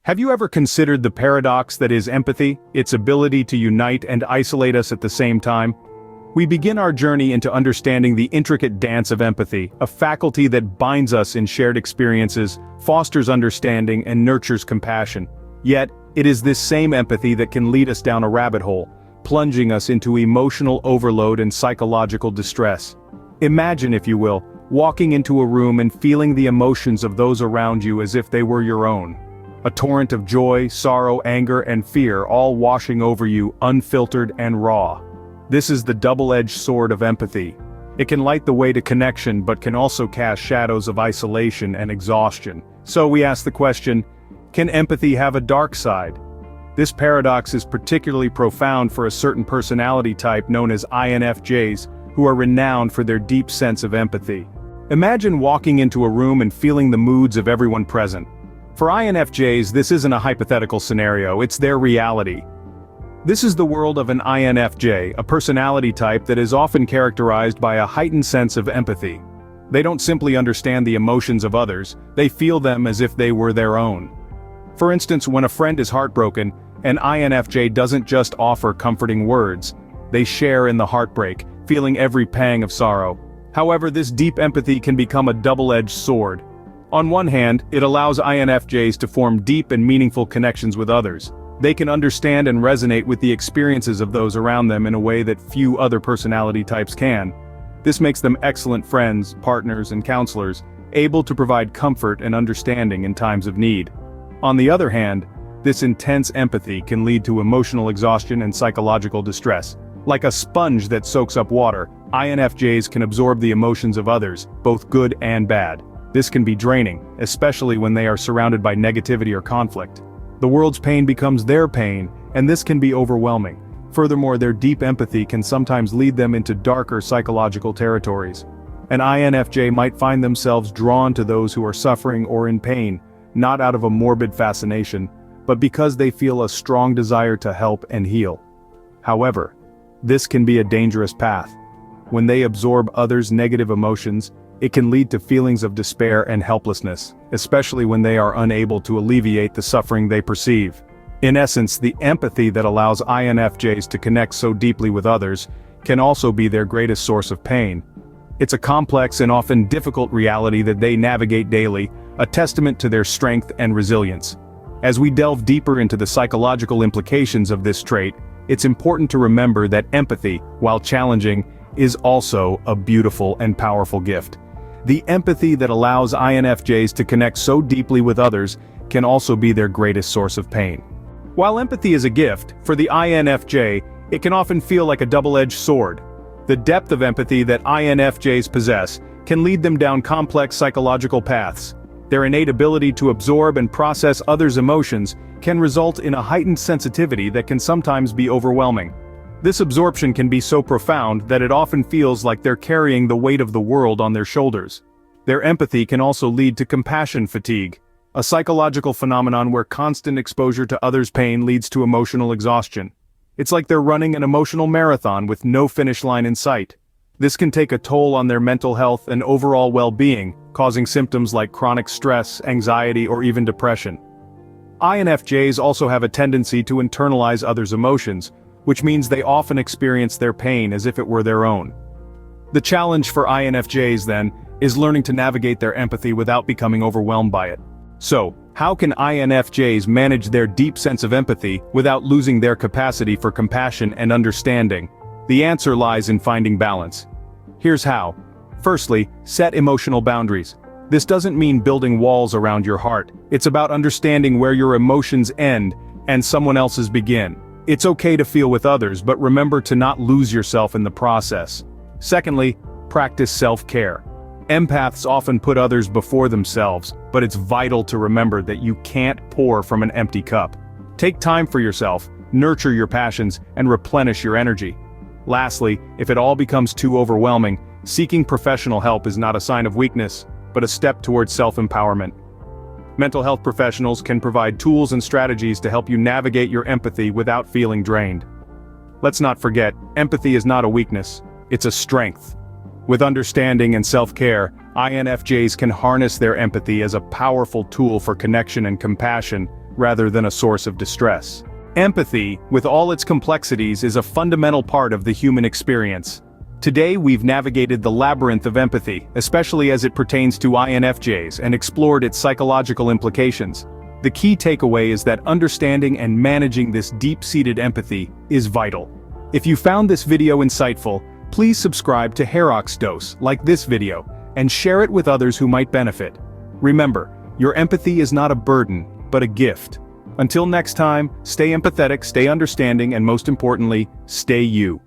Have you ever considered the paradox that is empathy, its ability to unite and isolate us at the same time? We begin our journey into understanding the intricate dance of empathy, a faculty that binds us in shared experiences, fosters understanding, and nurtures compassion. Yet, it is this same empathy that can lead us down a rabbit hole, plunging us into emotional overload and psychological distress. Imagine, if you will, walking into a room and feeling the emotions of those around you as if they were your own. A torrent of joy, sorrow, anger, and fear all washing over you, unfiltered and raw. This is the double-edged sword of empathy. It can light the way to connection but can also cast shadows of isolation and exhaustion. So we ask the question, can empathy have a dark side? This paradox is particularly profound for a certain personality type known as INFJs, who are renowned for their deep sense of empathy. Imagine walking into a room and feeling the moods of everyone present. For INFJs, this isn't a hypothetical scenario, it's their reality. This is the world of an INFJ, a personality type that is often characterized by a heightened sense of empathy. They don't simply understand the emotions of others, they feel them as if they were their own. For instance, when a friend is heartbroken, an INFJ doesn't just offer comforting words. They share in the heartbreak, feeling every pang of sorrow. However, this deep empathy can become a double-edged sword. On one hand, it allows INFJs to form deep and meaningful connections with others. They can understand and resonate with the experiences of those around them in a way that few other personality types can. This makes them excellent friends, partners, and counselors, able to provide comfort and understanding in times of need. On the other hand, this intense empathy can lead to emotional exhaustion and psychological distress. Like a sponge that soaks up water, INFJs can absorb the emotions of others, both good and bad. This can be draining, especially when they are surrounded by negativity or conflict. The world's pain becomes their pain, and this can be overwhelming. Furthermore, their deep empathy can sometimes lead them into darker psychological territories. An INFJ might find themselves drawn to those who are suffering or in pain, not out of a morbid fascination, but because they feel a strong desire to help and heal. However, this can be a dangerous path. When they absorb others' negative emotions, it can lead to feelings of despair and helplessness, especially when they are unable to alleviate the suffering they perceive. In essence, the empathy that allows INFJs to connect so deeply with others can also be their greatest source of pain. It's a complex and often difficult reality that they navigate daily, a testament to their strength and resilience. As we delve deeper into the psychological implications of this trait, it's important to remember that empathy, while challenging, is also a beautiful and powerful gift. The empathy that allows INFJs to connect so deeply with others can also be their greatest source of pain. While empathy is a gift, for the INFJ, it can often feel like a double-edged sword. The depth of empathy that INFJs possess can lead them down complex psychological paths. Their innate ability to absorb and process others' emotions can result in a heightened sensitivity that can sometimes be overwhelming. This absorption can be so profound that it often feels like they're carrying the weight of the world on their shoulders. Their empathy can also lead to compassion fatigue, a psychological phenomenon where constant exposure to others' pain leads to emotional exhaustion. It's like they're running an emotional marathon with no finish line in sight. This can take a toll on their mental health and overall well-being, causing symptoms like chronic stress, anxiety, or even depression. INFJs also have a tendency to internalize others' emotions, which means they often experience their pain as if it were their own. The challenge for INFJs, then, is learning to navigate their empathy without becoming overwhelmed by it. So, how can INFJs manage their deep sense of empathy without losing their capacity for compassion and understanding? The answer lies in finding balance. Here's how. Firstly, set emotional boundaries. This doesn't mean building walls around your heart. It's about understanding where your emotions end and someone else's begin. It's okay to feel with others, but remember to not lose yourself in the process. Secondly, practice self-care. Empaths often put others before themselves, but it's vital to remember that you can't pour from an empty cup. Take time for yourself, nurture your passions, and replenish your energy. Lastly, if it all becomes too overwhelming, seeking professional help is not a sign of weakness, but a step towards self-empowerment. Mental health professionals can provide tools and strategies to help you navigate your empathy without feeling drained. Let's not forget, empathy is not a weakness, it's a strength. With understanding and self-care, INFJs can harness their empathy as a powerful tool for connection and compassion, rather than a source of distress. Empathy, with all its complexities, is a fundamental part of the human experience. Today we've navigated the labyrinth of empathy, especially as it pertains to INFJs, and explored its psychological implications. The key takeaway is that understanding and managing this deep-seated empathy is vital. If you found this video insightful, please subscribe to Herox Dose, like this video, and share it with others who might benefit. Remember, your empathy is not a burden, but a gift. Until next time, stay empathetic, stay understanding, and most importantly, stay you.